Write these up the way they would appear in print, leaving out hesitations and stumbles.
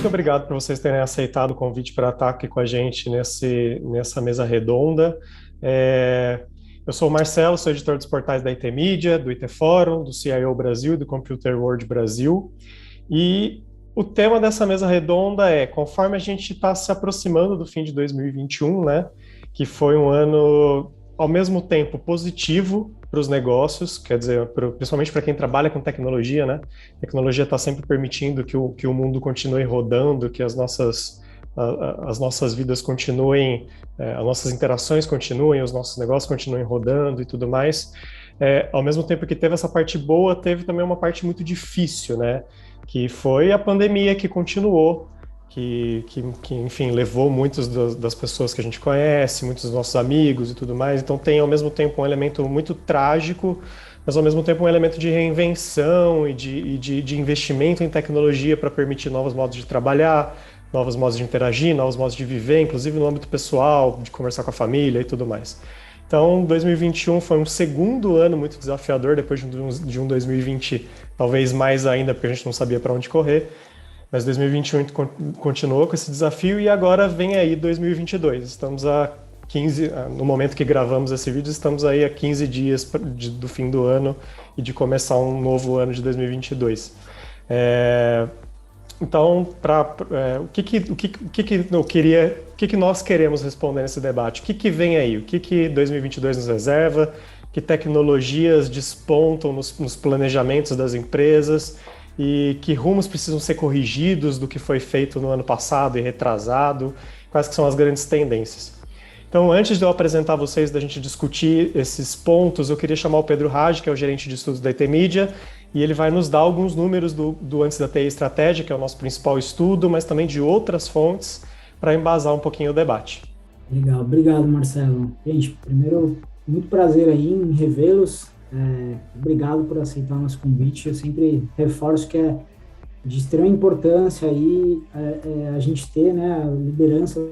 muito obrigado por vocês terem aceitado o convite para estar aqui com a gente nessa mesa redonda. É, eu sou o Marcelo, sou editor dos portais da IT Media, do IT Fórum, do CIO Brasil e do Computer World Brasil. E o tema dessa mesa redonda é, conforme a gente está se aproximando do fim de 2021, né, que foi um ano, ao mesmo tempo, positivo para os negócios, quer dizer, principalmente para quem trabalha com tecnologia, né? A tecnologia está sempre permitindo que o mundo continue rodando, que as nossas vidas continuem, as nossas interações continuem, os nossos negócios continuem rodando e tudo mais. Ao mesmo tempo que teve essa parte boa, teve também uma parte muito difícil, né? Que foi a pandemia que continuou, enfim, levou muitas das pessoas que a gente conhece, muitos dos nossos amigos e tudo mais. Então tem, ao mesmo tempo, um elemento muito trágico, mas, ao mesmo tempo, um elemento de reinvenção e de investimento em tecnologia para permitir novos modos de trabalhar, novos modos de interagir, novos modos de viver, inclusive no âmbito pessoal, de conversar com a família e tudo mais. Então, 2021 foi um segundo ano muito desafiador, depois de um 2020 talvez mais ainda, porque a gente não sabia para onde correr. Mas 2021 continuou com esse desafio e agora vem aí 2022. Estamos no momento que gravamos esse vídeo, estamos aí a 15 dias do fim do ano e de começar um novo ano de 2022. Então, o que nós queremos responder nesse debate? O que vem aí? O que 2022 nos reserva? Que tecnologias despontam nos planejamentos das empresas? E que rumos precisam ser corrigidos do que foi feito no ano passado e retrasado? Quais que são as grandes tendências? Então, antes de eu apresentar vocês, da gente discutir esses pontos, eu queria chamar o Pedro Raj, que é o gerente de estudos da IT Media, e ele vai nos dar alguns números do Antes da TI Estratégia, que é o nosso principal estudo, mas também de outras fontes, para embasar um pouquinho o debate. Legal, obrigado, Marcelo. Gente, primeiro, muito prazer aí em revê-los. Obrigado por aceitar o nosso convite. Eu sempre reforço que é de extrema importância aí a gente ter, né, a liderança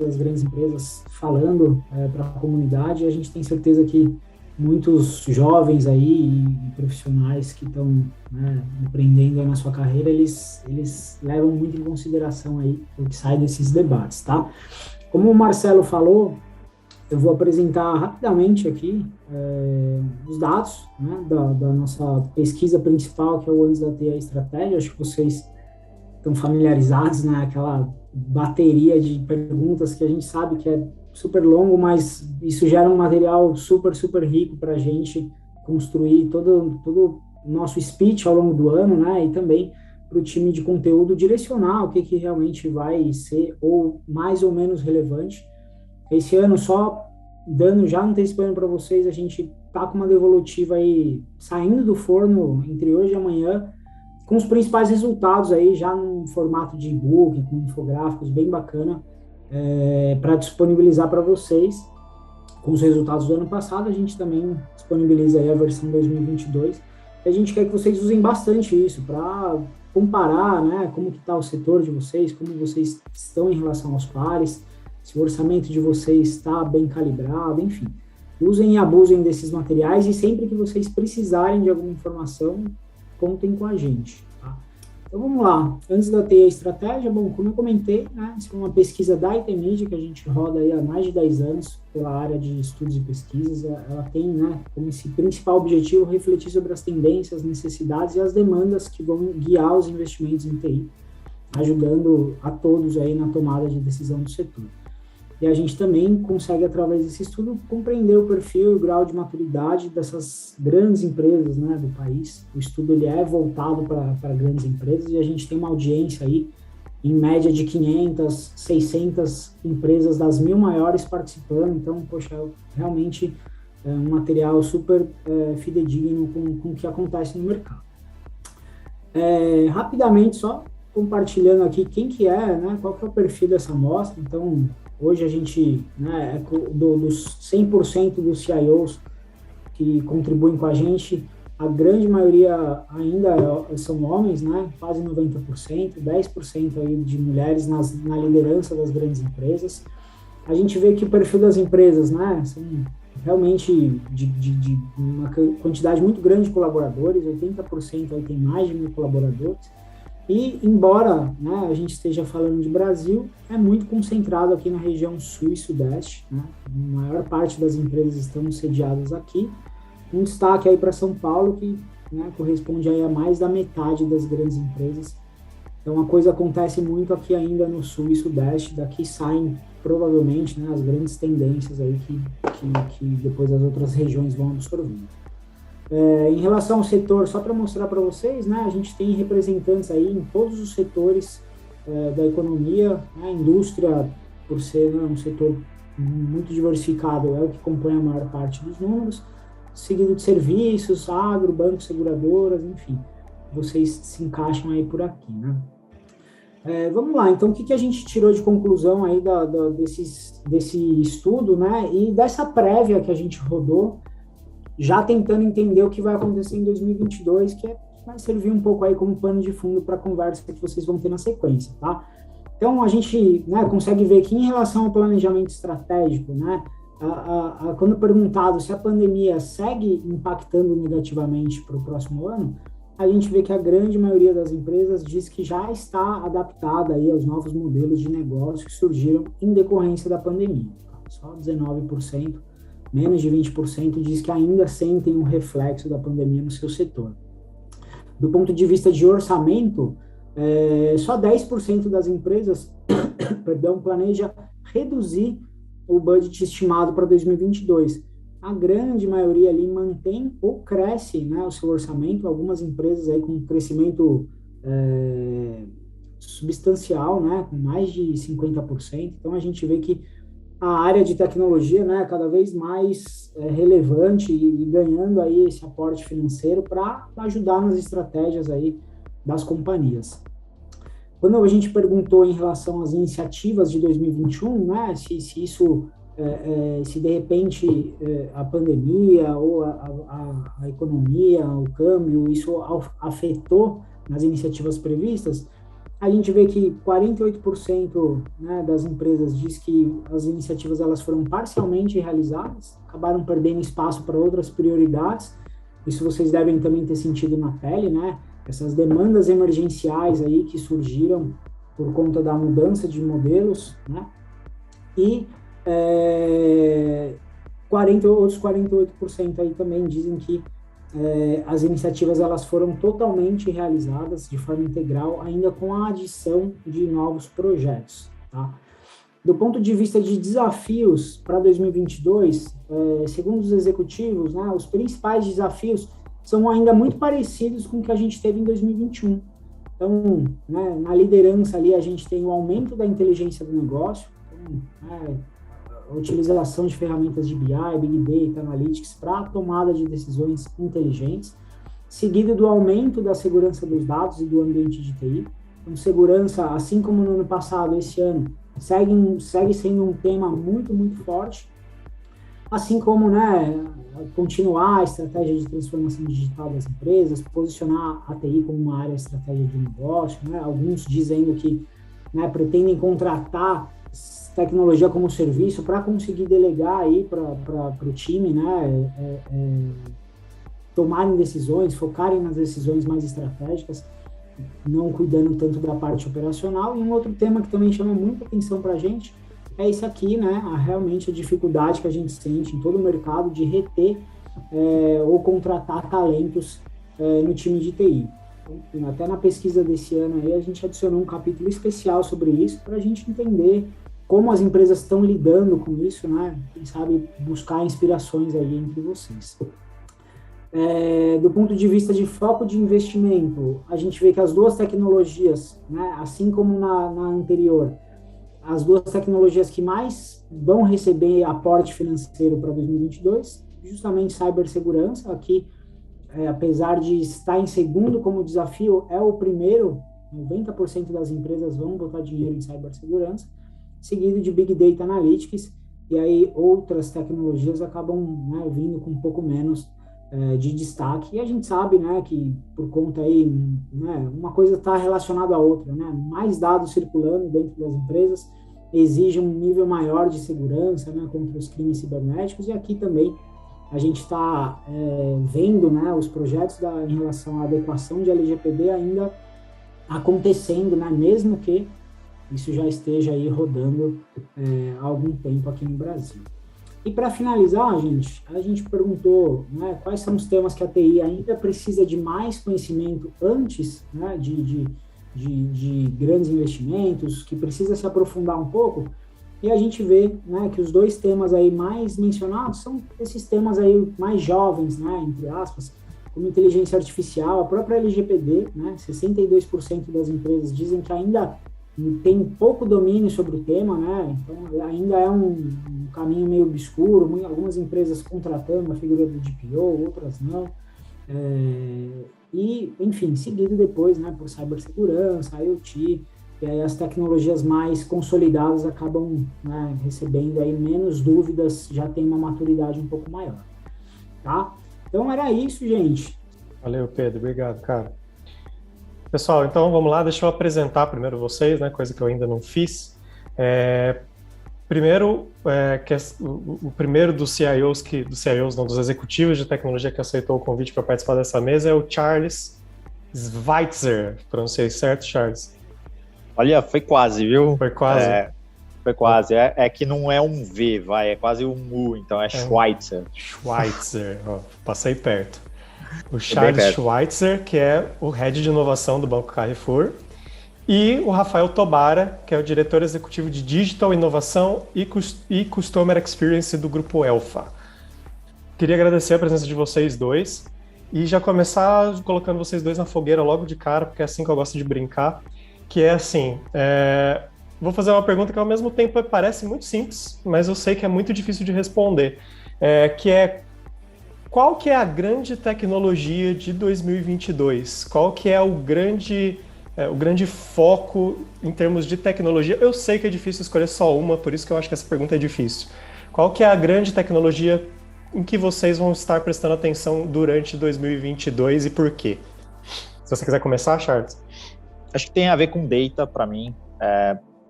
das grandes empresas falando para a comunidade. A gente tem certeza que muitos jovens aí e profissionais que estão, né, empreendendo aí na sua carreira, eles levam muito em consideração aí o que sai desses debates, tá? Como o Marcelo falou, eu vou apresentar rapidamente aqui os dados, né, da nossa pesquisa principal, que é o Antes da TI Estratégia. Acho que vocês estão familiarizados, né, aquela bateria de perguntas que a gente sabe que é super longo, mas isso gera um material super, super rico para a gente construir todo o nosso speech ao longo do ano, né, e também para o time de conteúdo direcionar o que realmente vai ser ou mais ou menos relevante. Esse ano, só dando, já antecipando para vocês, a gente tá com uma devolutiva aí saindo do forno entre hoje e amanhã, com os principais resultados aí, já num formato de e-book, com infográficos bem bacana, para disponibilizar para vocês. Com os resultados do ano passado, a gente também disponibiliza aí a versão 2022. A gente quer que vocês usem bastante isso para comparar, né, como que está o setor de vocês, como vocês estão em relação aos pares, se o orçamento de vocês está bem calibrado, enfim. Usem e abusem desses materiais e sempre que vocês precisarem de alguma informação, contem com a gente, tá? Então vamos lá. Antes da TI Estratégia, bom, como eu comentei, né, isso é uma pesquisa da IT Media que a gente roda aí há mais de 10 anos pela área de estudos e pesquisas. Ela tem, né, como esse principal objetivo refletir sobre as tendências, necessidades e as demandas que vão guiar os investimentos em TI, ajudando a todos aí na tomada de decisão do setor. E a gente também consegue, através desse estudo, compreender o perfil e o grau de maturidade dessas grandes empresas, né, do país. O estudo ele é voltado para grandes empresas e a gente tem uma audiência aí, em média, de 500, 600 empresas das 1.000 maiores participando. Então, poxa, realmente é um material super fidedigno com o que acontece no mercado. Rapidamente, só compartilhando aqui quem que é, né, qual que é o perfil dessa amostra. Então, hoje a gente, né, dos 100% dos CIOs que contribuem com a gente, a grande maioria ainda são homens, né, quase 90%, 10% aí de mulheres na liderança das grandes empresas. A gente vê que o perfil das empresas, né, são realmente de uma quantidade muito grande de colaboradores, 80% aí tem mais de 1.000 colaboradores. E, embora, né, a gente esteja falando de Brasil, é muito concentrado aqui na região sul e sudeste, né? A maior parte das empresas estão sediadas aqui. Um destaque aí para São Paulo, que, né, corresponde aí a mais da metade das grandes empresas. Então, a coisa acontece muito aqui ainda no sul e sudeste. Daqui saem, provavelmente, né, as grandes tendências aí que depois as outras regiões vão absorvendo. Em relação ao setor, só para mostrar para vocês, né, a gente tem representantes aí em todos os setores da economia, né, a indústria, por ser, né, um setor muito diversificado, é o que compõe a maior parte dos números, seguido de serviços, agro, bancos, seguradoras, enfim, vocês se encaixam aí por aqui, né? Vamos lá, então o que a gente tirou de conclusão aí desse estudo, né, e dessa prévia que a gente rodou, já tentando entender o que vai acontecer em 2022, que vai servir um pouco aí como pano de fundo para a conversa que vocês vão ter na sequência, tá? Então, a gente, né, consegue ver que em relação ao planejamento estratégico, né, quando perguntado se a pandemia segue impactando negativamente para o próximo ano, a gente vê que a grande maioria das empresas diz que já está adaptada aí aos novos modelos de negócio que surgiram em decorrência da pandemia. Só 19%, menos de 20% diz que ainda sentem um reflexo da pandemia no seu setor. Do ponto de vista de orçamento, só 10% das empresas planeja reduzir o budget estimado para 2022. A grande maioria ali mantém ou cresce, né, o seu orçamento, algumas empresas aí com crescimento substancial, né, com mais de 50%. Então, a gente vê que a área de tecnologia, né, cada vez mais relevante e ganhando aí esse aporte financeiro para ajudar nas estratégias aí das companhias. Quando a gente perguntou em relação às iniciativas de 2021, né, se isso, se de repente a pandemia ou a economia, o câmbio, isso afetou nas iniciativas previstas, a gente vê que 48%, né, das empresas diz que as iniciativas elas foram parcialmente realizadas, acabaram perdendo espaço para outras prioridades. Isso vocês devem também ter sentido na pele, né? Essas demandas emergenciais aí que surgiram por conta da mudança de modelos, né? E outros 48% aí também dizem que as iniciativas elas foram totalmente realizadas de forma integral, ainda com a adição de novos projetos, tá? Do ponto de vista de desafios para 2022, segundo os executivos, né, os principais desafios são ainda muito parecidos com o que a gente teve em 2021. Então, né, na liderança ali a gente tem o aumento da inteligência do negócio, então, a utilização de ferramentas de BI, Big Data, Analytics para a tomada de decisões inteligentes, seguido do aumento da segurança dos dados e do ambiente de TI. Então, segurança, assim como no ano passado, esse ano, segue sendo um tema muito, muito forte, assim como, né, continuar a estratégia de transformação digital das empresas, posicionar a TI como uma área estratégia de negócio, né, alguns dizendo que, né, pretendem contratar tecnologia como serviço para conseguir delegar aí para o time, né, tomarem decisões, focarem nas decisões mais estratégicas, não cuidando tanto da parte operacional. E um outro tema que também chama muita atenção para a gente é esse aqui, né, realmente a dificuldade que a gente sente em todo o mercado de reter ou contratar talentos no time de TI. Então, até na pesquisa desse ano aí, a gente adicionou um capítulo especial sobre isso para a gente entender como as empresas estão lidando com isso, né? Quem sabe buscar inspirações aí entre vocês. Do ponto de vista de foco de investimento, a gente vê que as duas tecnologias, né, assim como na anterior, as duas tecnologias que mais vão receber aporte financeiro para 2022, justamente cibersegurança, aqui, apesar de estar em segundo como desafio, é o primeiro, 90% das empresas vão botar dinheiro em cibersegurança, seguido de Big Data Analytics, e aí outras tecnologias acabam, né, vindo com um pouco menos de destaque. E a gente sabe, né, que por conta aí, né, uma coisa está relacionada à outra, né, mais dados circulando dentro das empresas exige um nível maior de segurança, né, contra os crimes cibernéticos, e aqui também a gente está vendo, né, os projetos em relação à adequação de LGPD ainda acontecendo, né? Mesmo que isso já esteja aí rodando há algum tempo aqui no Brasil. E para finalizar, gente, a gente perguntou, né, quais são os temas que a TI ainda precisa de mais conhecimento antes, né, de grandes investimentos, que precisa se aprofundar um pouco. E a gente vê, né, que os dois temas aí mais mencionados são esses temas aí mais jovens, né, entre aspas, como inteligência artificial, a própria LGPD, né, 62% das empresas dizem que ainda tem pouco domínio sobre o tema, né? Então ainda é um caminho meio obscuro, algumas empresas contratando a figura do DPO, outras não. E, enfim, seguido depois, né, por cibersegurança, IoT, e aí as tecnologias mais consolidadas acabam, né, recebendo aí menos dúvidas, já tem uma maturidade um pouco maior, tá? Então era isso, gente. Valeu, Pedro. Obrigado, cara. Pessoal, então vamos lá, deixa eu apresentar primeiro vocês, né, coisa que eu ainda não fiz. Primeiro, o primeiro dos CIOs, não, dos executivos de tecnologia que aceitou o convite para participar dessa mesa é o Charles Schweitzer. Pronunciei certo, Charles? Olha, foi quase, viu? Foi quase? Foi quase. É que não é um V, é quase um U, então é Schweitzer. Schweitzer, ó, passei perto. O Charles Schweitzer, que é o Head de Inovação do Banco Carrefour, e o Rafael Tobara, que é o Diretor Executivo de Digital Inovação e Customer Experience do Grupo Elfa. Queria agradecer a presença de vocês dois e já começar colocando vocês dois na fogueira logo de cara, porque é assim que eu gosto de brincar, que é assim, vou fazer uma pergunta que ao mesmo tempo parece muito simples, mas eu sei que é muito difícil de responder, que é: qual que é a grande tecnologia de 2022? Qual que é o grande foco em termos de tecnologia? Eu sei que é difícil escolher só uma, por isso que eu acho que essa pergunta é difícil. Qual que é a grande tecnologia em que vocês vão estar prestando atenção durante 2022 e por quê? Se você quiser começar, Charles. Acho que tem a ver com data para mim,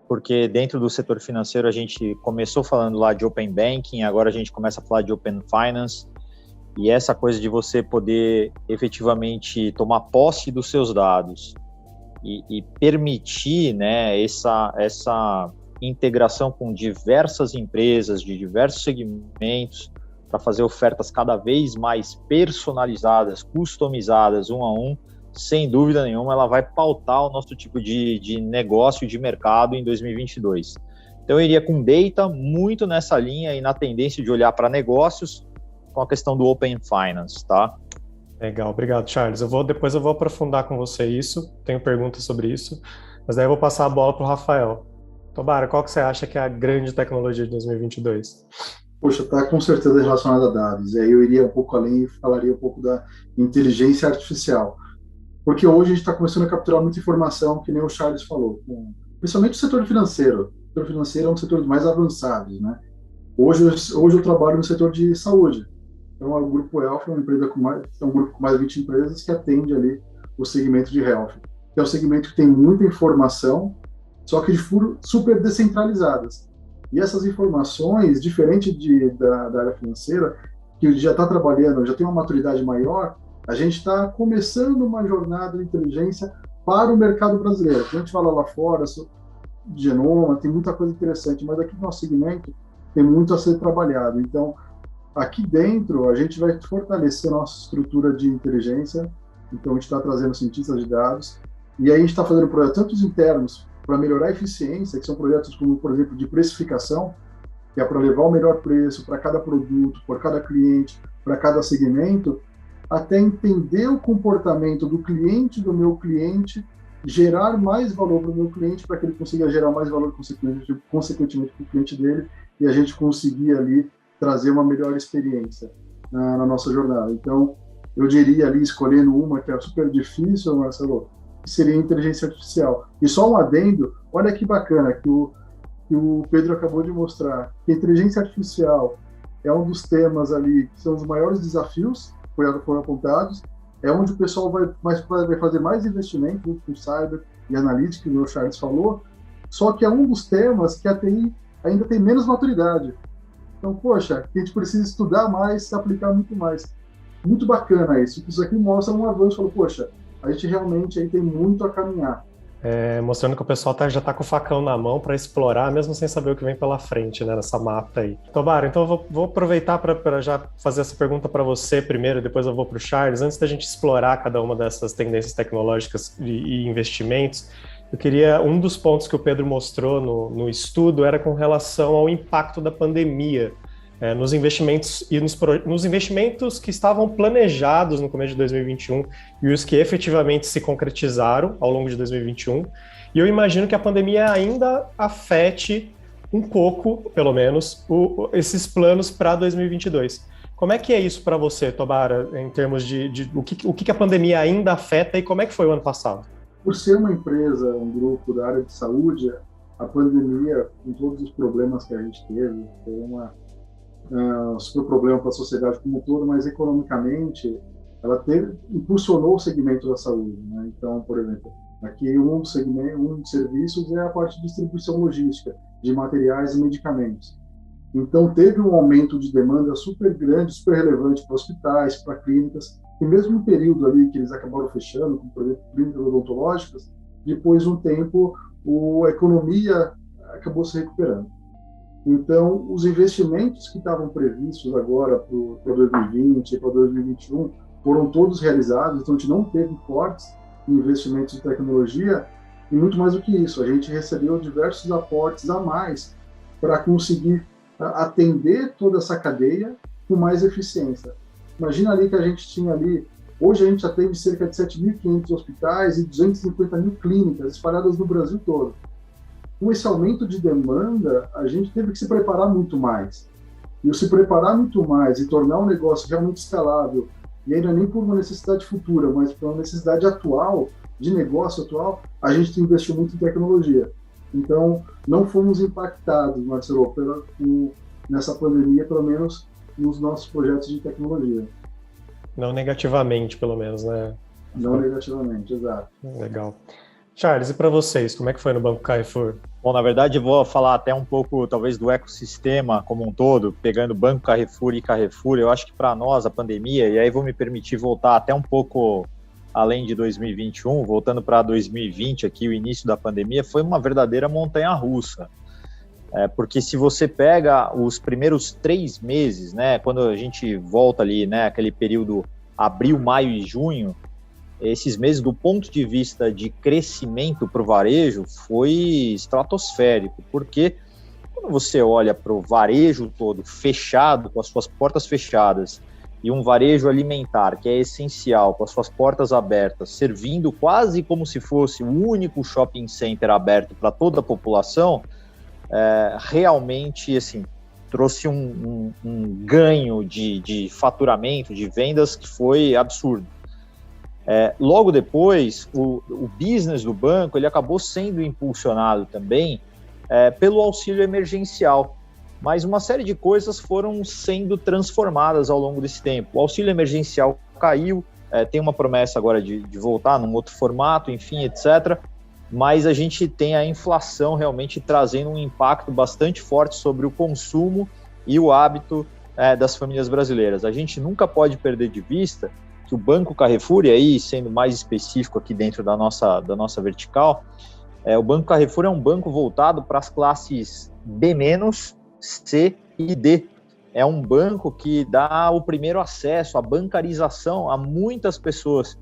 porque dentro do setor financeiro a gente começou falando lá de Open Banking, agora a gente começa a falar de Open Finance. E essa coisa de você poder efetivamente tomar posse dos seus dados e permitir, né, essa integração com diversas empresas de diversos segmentos para fazer ofertas cada vez mais personalizadas, customizadas, um a um, sem dúvida nenhuma, ela vai pautar o nosso tipo de negócio, de mercado em 2022. Então, eu iria com data muito nessa linha e na tendência de olhar para negócios, com a questão do Open Finance, tá? Legal, obrigado, Charles. Depois eu vou aprofundar com você isso, tenho perguntas sobre isso, mas daí eu vou passar a bola para o Rafael. Tobara, qual que você acha que é a grande tecnologia de 2022? Poxa, está com certeza relacionada a dados, e aí eu iria um pouco além e falaria um pouco da inteligência artificial, porque hoje a gente está começando a capturar muita informação, que nem o Charles falou, principalmente o setor financeiro. O setor financeiro é um dos setores mais avançados, né? Hoje eu trabalho no setor de saúde. Então, o Grupo Elfa é um grupo com mais de 20 empresas que atende ali o segmento de health. É um segmento que tem muita informação, só que super descentralizadas. E essas informações, diferente da área financeira, que já está trabalhando, já tem uma maturidade maior, a gente está começando uma jornada de inteligência para o mercado brasileiro. Quando a gente fala lá fora, de genoma, tem muita coisa interessante, mas aqui no nosso segmento tem muito a ser trabalhado. Então, aqui dentro, a gente vai fortalecer a nossa estrutura de inteligência. Então, a gente está trazendo cientistas de dados. E aí, a gente está fazendo projetos tanto internos para melhorar a eficiência, que são projetos como, por exemplo, de precificação, que é para levar o melhor preço para cada produto, por cada cliente, para cada segmento, até entender o comportamento do meu cliente, gerar mais valor para o meu cliente, para que ele consiga gerar mais valor, consequentemente, para o cliente dele, e a gente conseguir ali trazer uma melhor experiência na nossa jornada. Então, eu diria ali, escolhendo uma que é super difícil, Marcelo, que seria a inteligência artificial. E só um adendo, olha que bacana, que o Pedro acabou de mostrar, que a inteligência artificial é um dos temas ali, que são os maiores desafios que foram apontados, é onde o pessoal vai fazer mais investimento com cyber e analítica, que o Charles falou, só que é um dos temas que a TI ainda tem menos maturidade. Então, poxa, a gente precisa estudar mais, se aplicar muito mais. Muito bacana isso. Isso aqui mostra um avanço. Poxa, a gente realmente aí tem muito a caminhar. Mostrando que o pessoal já está com o facão na mão para explorar, mesmo sem saber o que vem pela frente, né, nessa mata aí. Tobara, então eu vou aproveitar para já fazer essa pergunta para você primeiro, depois eu vou para o Charles. Antes da gente explorar cada uma dessas tendências tecnológicas e investimentos, eu queria, um dos pontos que o Pedro mostrou no estudo era com relação ao impacto da pandemia nos investimentos e nos investimentos que estavam planejados no começo de 2021 e os que efetivamente se concretizaram ao longo de 2021. E eu imagino que a pandemia ainda afete um pouco, pelo menos, esses planos para 2022. Como é que é isso para você, Tobara, em termos de o que a pandemia ainda afeta e como é que foi o ano passado? Por ser uma empresa, um grupo da área de saúde, a pandemia, com todos os problemas que a gente teve, foi super problema para a sociedade como um todo, mas economicamente ela impulsionou o segmento da saúde, né? Então, por exemplo, aqui um dos serviços é a parte de distribuição logística de materiais e medicamentos. Então, teve um aumento de demanda super grande, super relevante para hospitais, para clínicas, e mesmo no período ali que eles acabaram fechando, como, por exemplo, clínicas odontológicas, depois de um tempo, a economia acabou se recuperando. Então, os investimentos que estavam previstos agora para 2020 e para 2021 foram todos realizados, então a gente não teve cortes em investimentos de tecnologia, e muito mais do que isso, a gente recebeu diversos aportes a mais para conseguir atender toda essa cadeia com mais eficiência. Imagina ali que a gente tinha ali, hoje a gente atende cerca de 7.500 hospitais e 250 mil clínicas espalhadas no Brasil todo. Com esse aumento de demanda, a gente teve que se preparar muito mais. E o se preparar muito mais e tornar um negócio realmente escalável, e ainda nem por uma necessidade futura, mas por uma necessidade atual, de negócio atual, a gente investiu muito em tecnologia. Então, não fomos impactados, Marcelo, nessa pandemia, pelo menos nos nossos projetos de tecnologia. Não negativamente, pelo menos, né? Não negativamente, exato. Legal. Charles, e para vocês, como é que foi no Banco Carrefour? Bom, na verdade, eu vou falar até um pouco, talvez, do ecossistema como um todo, pegando Banco Carrefour e Carrefour. Eu acho que para nós, a pandemia, e aí vou me permitir voltar até um pouco além de 2021, voltando para 2020, aqui, o início da pandemia, foi uma verdadeira montanha-russa. Porque se você pega os primeiros 3 meses, né, quando a gente volta ali, né, aquele período abril, maio e junho, esses meses, do ponto de vista de crescimento para o varejo, foi estratosférico, porque quando você olha para o varejo todo fechado, com as suas portas fechadas, e um varejo alimentar que é essencial, com as suas portas abertas, servindo quase como se fosse o único shopping center aberto para toda a população, realmente, assim, trouxe um ganho de faturamento, de vendas, que foi absurdo. Logo depois, o business do banco ele acabou sendo impulsionado também pelo auxílio emergencial, mas uma série de coisas foram sendo transformadas ao longo desse tempo. O auxílio emergencial caiu, tem uma promessa agora de voltar num outro formato, enfim, etc., mas a gente tem a inflação realmente trazendo um impacto bastante forte sobre o consumo e o hábito das famílias brasileiras. A gente nunca pode perder de vista que o Banco Carrefour, e aí sendo mais específico aqui dentro da nossa vertical, o Banco Carrefour é um banco voltado para as classes B-, C e D. É um banco que dá o primeiro acesso, a bancarização a muitas pessoas.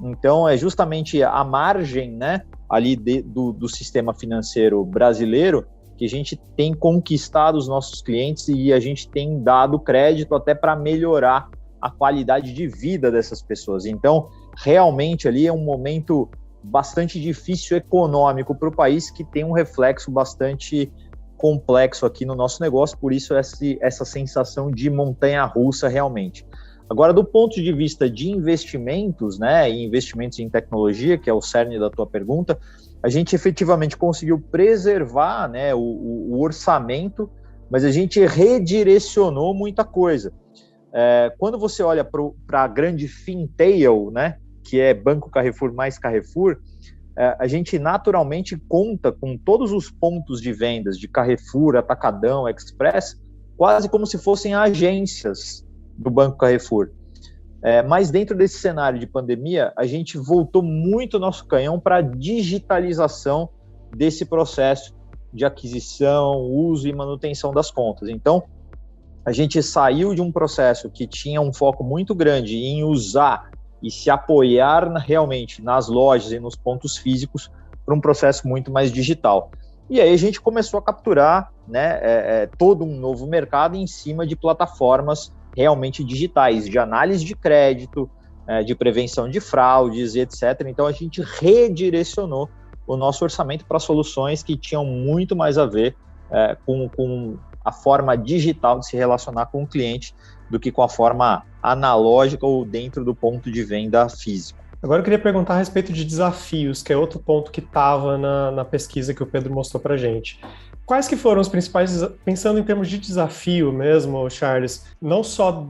Então, é justamente a margem, né, ali do sistema financeiro brasileiro que a gente tem conquistado os nossos clientes e a gente tem dado crédito até para melhorar a qualidade de vida dessas pessoas. Então, realmente ali é um momento bastante difícil econômico para o país, que tem um reflexo bastante complexo aqui no nosso negócio, por isso essa sensação de montanha-russa realmente. Agora, do ponto de vista de investimentos, né, e investimentos em tecnologia, que é o cerne da tua pergunta, a gente efetivamente conseguiu preservar, né, o orçamento, mas a gente redirecionou muita coisa. Quando você olha para a grande Fintail, né, que é Banco Carrefour mais Carrefour, a gente naturalmente conta com todos os pontos de vendas de Carrefour, Atacadão, Express, quase como se fossem agências do Banco Carrefour. Mas dentro desse cenário de pandemia, a gente voltou muito o nosso canhão para a digitalização desse processo de aquisição, uso e manutenção das contas. Então, a gente saiu de um processo que tinha um foco muito grande em usar e se apoiar realmente nas lojas e nos pontos físicos para um processo muito mais digital. E aí a gente começou a capturar, né, todo um novo mercado em cima de plataformas realmente digitais, de análise de crédito, de prevenção de fraudes, etc. Então, a gente redirecionou o nosso orçamento para soluções que tinham muito mais a ver com a forma digital de se relacionar com o cliente do que com a forma analógica ou dentro do ponto de venda físico. Agora eu queria perguntar a respeito de desafios, que é outro ponto que estava na pesquisa que o Pedro mostrou para a gente. Quais que foram os principais, pensando em termos de desafio mesmo, Charles, não só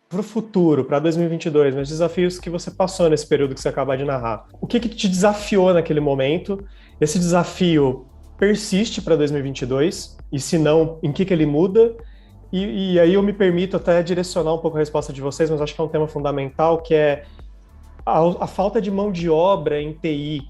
para o futuro, para 2022, mas desafios que você passou nesse período que você acaba de narrar? O que te desafiou naquele momento? Esse desafio persiste para 2022? E se não, em que ele muda? E aí eu me permito até direcionar um pouco a resposta de vocês, mas acho que é um tema fundamental, que é a falta de mão de obra em TI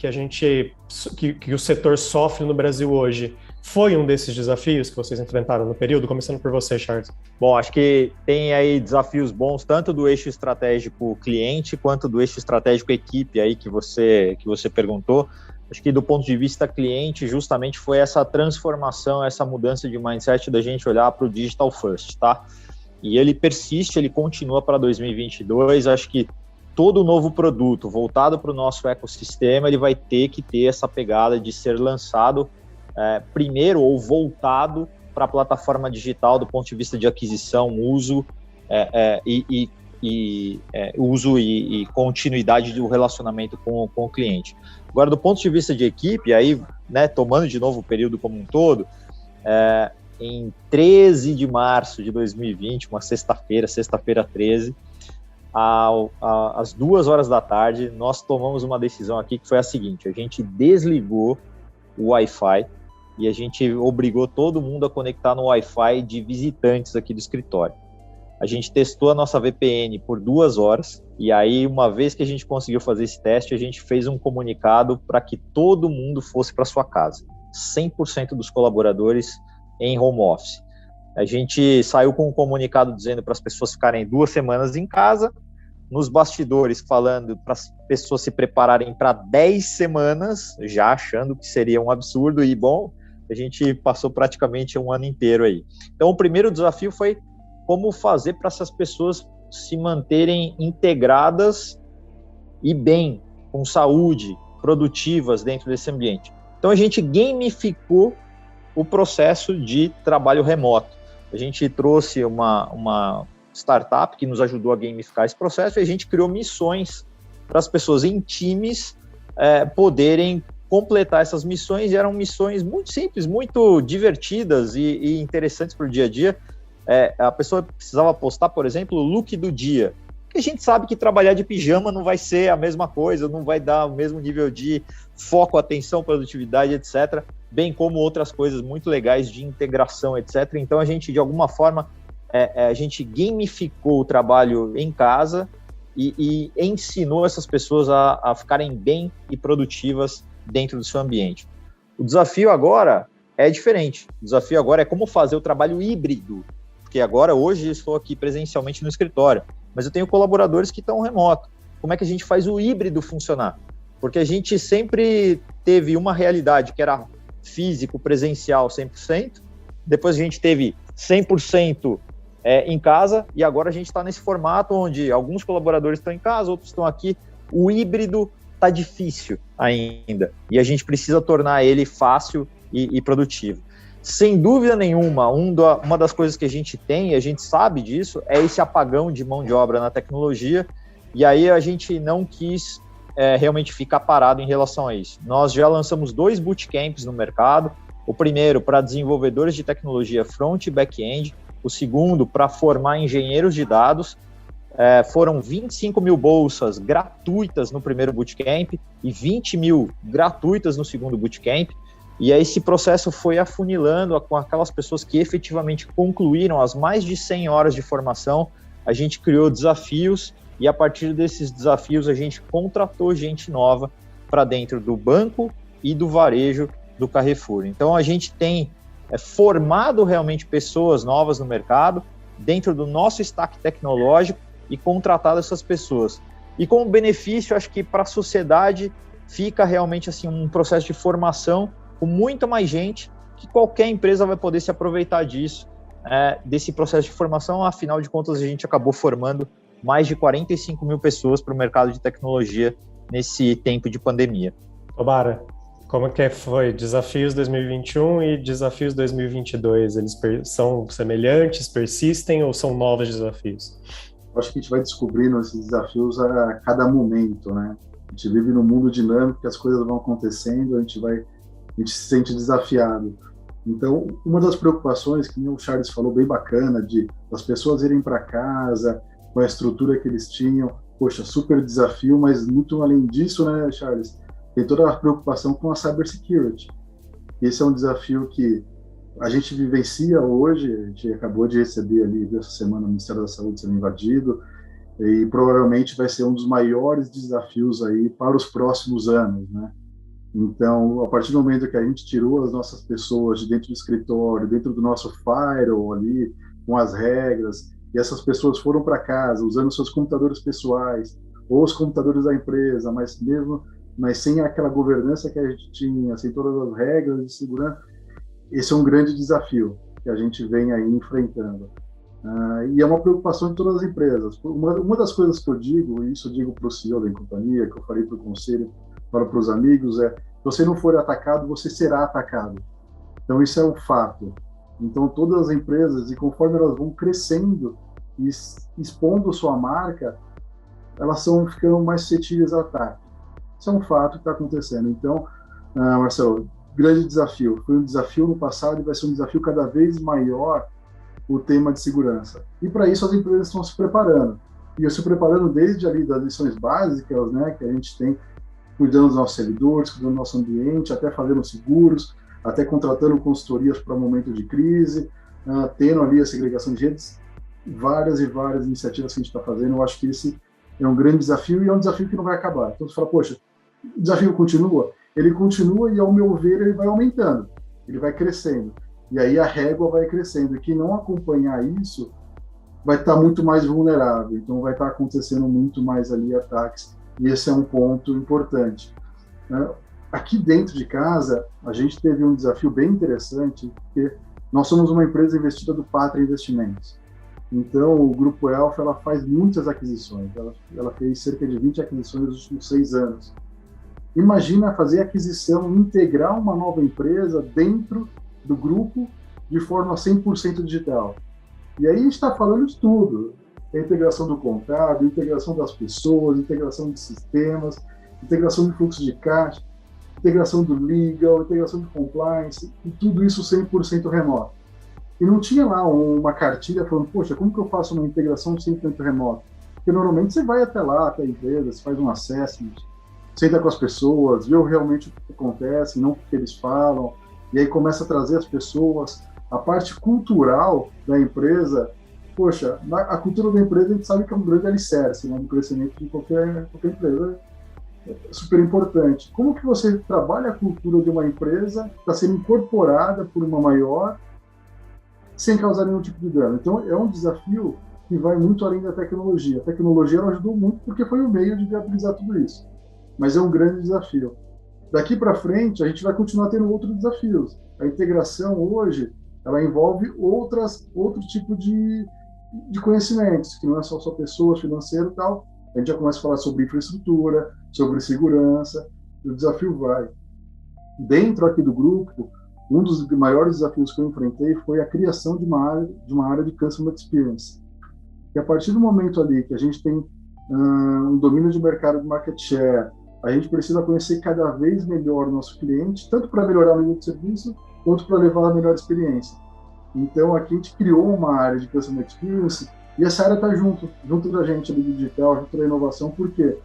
que o setor sofre no Brasil hoje. Foi um desses desafios que vocês enfrentaram no período? Começando por você, Charles. Bom, acho que tem aí desafios bons, tanto do eixo estratégico cliente, quanto do eixo estratégico equipe aí que você perguntou. Acho que do ponto de vista cliente, justamente foi essa transformação, essa mudança de mindset da gente olhar para o digital first, tá? E ele persiste, ele continua para 2022. Acho que todo novo produto voltado para o nosso ecossistema, ele vai ter que ter essa pegada de ser lançado primeiro ou voltado para a plataforma digital do ponto de vista de aquisição, uso uso e continuidade do relacionamento com o cliente. Agora, do ponto de vista de equipe, aí, né, tomando de novo o período como um todo, em 13 de março de 2020, uma sexta-feira 13, às 2h da tarde, nós tomamos uma decisão aqui que foi a seguinte: a gente desligou o Wi-Fi e a gente obrigou todo mundo a conectar no Wi-Fi de visitantes aqui do escritório. A gente testou a nossa VPN por 2 horas e aí, uma vez que a gente conseguiu fazer esse teste, a gente fez um comunicado para que todo mundo fosse para sua casa. 100% dos colaboradores em home office. A gente saiu com um comunicado dizendo para as pessoas ficarem 2 semanas em casa, nos bastidores falando para as pessoas se prepararem para 10 semanas, já achando que seria um absurdo, e bom, a gente passou praticamente um ano inteiro aí. Então, o primeiro desafio foi como fazer para essas pessoas se manterem integradas e bem, com saúde, produtivas dentro desse ambiente. Então, a gente gamificou o processo de trabalho remoto. A gente trouxe uma startup que nos ajudou a gamificar esse processo e a gente criou missões para as pessoas em times poderem completar essas missões, e eram missões muito simples, muito divertidas e interessantes para o dia a dia. A pessoa precisava postar, por exemplo, o look do dia, porque a gente sabe que trabalhar de pijama não vai ser a mesma coisa, não vai dar o mesmo nível de foco, atenção, produtividade, etc., bem como outras coisas muito legais de integração, etc. Então, a gente, de alguma forma, a gente gamificou o trabalho em casa e ensinou essas pessoas a ficarem bem e produtivas dentro do seu ambiente. O desafio agora é diferente. O desafio agora é como fazer o trabalho híbrido, porque agora, hoje, eu estou aqui presencialmente no escritório, mas eu tenho colaboradores que estão remoto. Como é que a gente faz o híbrido funcionar? Porque a gente sempre teve uma realidade que era físico, presencial 100%, depois a gente teve 100% em casa, e agora a gente está nesse formato onde alguns colaboradores estão em casa, outros estão aqui. O híbrido está difícil ainda, e a gente precisa tornar ele fácil e produtivo. Sem dúvida nenhuma, uma das coisas que a gente tem, e a gente sabe disso, é esse apagão de mão de obra na tecnologia, e aí a gente não quis realmente ficar parado em relação a isso. Nós já lançamos 2 bootcamps no mercado, o primeiro para desenvolvedores de tecnologia front e back-end, o segundo para formar engenheiros de dados. Foram 25 mil bolsas gratuitas no primeiro bootcamp e 20 mil gratuitas no segundo bootcamp. E aí esse processo foi afunilando com aquelas pessoas que efetivamente concluíram as mais de 100 horas de formação. A gente criou desafios e a partir desses desafios a gente contratou gente nova para dentro do banco e do varejo do Carrefour. Então a gente tem formado realmente pessoas novas no mercado, dentro do nosso stack tecnológico e contratado essas pessoas. E como benefício, acho que para a sociedade fica realmente assim um processo de formação com muito mais gente, que qualquer empresa vai poder se aproveitar disso, desse processo de formação. Afinal de contas, a gente acabou formando mais de 45 mil pessoas para o mercado de tecnologia nesse tempo de pandemia. Tomara, como que foi desafios 2021 e desafios 2022? Eles são semelhantes, persistem ou são novos desafios? Acho que a gente vai descobrindo esses desafios a cada momento, né? A gente vive num mundo dinâmico, que as coisas vão acontecendo, a gente se sente desafiado. Então, uma das preocupações que o Charles falou bem bacana, de as pessoas irem para casa com a estrutura que eles tinham, poxa, super desafio, mas muito além disso, né, Charles, tem toda a preocupação com a cybersecurity. Esse é um desafio que a gente vivencia hoje. A gente acabou de receber ali, essa semana, o Ministério da Saúde sendo invadido, e provavelmente vai ser um dos maiores desafios aí para os próximos anos, né? Então, a partir do momento que a gente tirou as nossas pessoas de dentro do escritório, dentro do nosso firewall ali, com as regras, e essas pessoas foram para casa usando seus computadores pessoais ou os computadores da empresa, mas sem aquela governança que a gente tinha, sem todas as regras de segurança, esse é um grande desafio que a gente vem aí enfrentando. E é uma preocupação de todas as empresas. Uma das coisas que eu digo, e isso eu digo para o CEO da companhia, que eu falei para o conselho, para os amigos, se você não for atacado, você será atacado. Então, isso é um fato. Então, todas as empresas, e conforme elas vão crescendo e expondo sua marca, elas são ficando mais suscetíveis a ataque. Isso é um fato que está acontecendo. Então, Marcelo, grande desafio. Foi um desafio no passado e vai ser um desafio cada vez maior o tema de segurança. E para isso as empresas estão se preparando. E se preparando desde ali das lições básicas, né, que a gente tem, cuidando dos nossos servidores, cuidando do nosso ambiente, até fazendo seguros, até contratando consultorias para momento de crise, tendo ali a segregação de redes, várias e várias iniciativas que a gente está fazendo. Eu acho que esse é um grande desafio e é um desafio que não vai acabar. Então você fala, poxa, o desafio continua? Ele continua e, ao meu ver, ele vai aumentando, ele vai crescendo. E aí a régua vai crescendo. E quem não acompanhar isso vai estar muito mais vulnerável. Então vai estar acontecendo muito mais ali ataques. E esse é um ponto importante. Aqui dentro de casa, a gente teve um desafio bem interessante, porque nós somos uma empresa investida do Pátria Investimentos. Então, o Grupo Elf, ela faz muitas aquisições. Ela fez cerca de 20 aquisições nos últimos 6 anos. Imagina fazer aquisição, integrar uma nova empresa dentro do grupo de forma 100% digital. E aí a gente está falando de tudo. A integração do contábil, integração das pessoas, integração de sistemas, integração de fluxo de caixa, integração do legal, integração de compliance, e tudo isso 100% remoto. E não tinha lá uma cartilha falando, poxa, como que eu faço uma integração 100% remota? Porque normalmente você vai até lá, até a empresa, você faz um assessment, senta com as pessoas, vê realmente o que acontece, não o que eles falam, e aí começa a trazer as pessoas. A parte cultural da empresa, poxa, a cultura da empresa a gente sabe que é um grande alicerce, né, do crescimento de qualquer empresa. É super importante. Como que você trabalha a cultura de uma empresa que está sendo incorporada por uma maior sem causar nenhum tipo de dano? Então, é um desafio que vai muito além da tecnologia. A tecnologia ela ajudou muito porque foi o meio de viabilizar tudo isso. Mas é um grande desafio. Daqui para frente, a gente vai continuar tendo outros desafios. A integração hoje, ela envolve outro tipo de conhecimentos, que não é só pessoas, financeiro e tal. A gente já começa a falar sobre infraestrutura, sobre segurança, e o desafio vai. Dentro aqui do grupo, um dos maiores desafios que eu enfrentei foi a criação de uma área de Customer Experience. E a partir do momento ali que a gente tem um domínio de mercado de market share, a gente precisa conhecer cada vez melhor o nosso cliente, tanto para melhorar o nível de serviço, quanto para levar a melhor experiência. Então, aqui a gente criou uma área de Customer Experience, e essa área está junto da gente ali do digital, junto da inovação, porque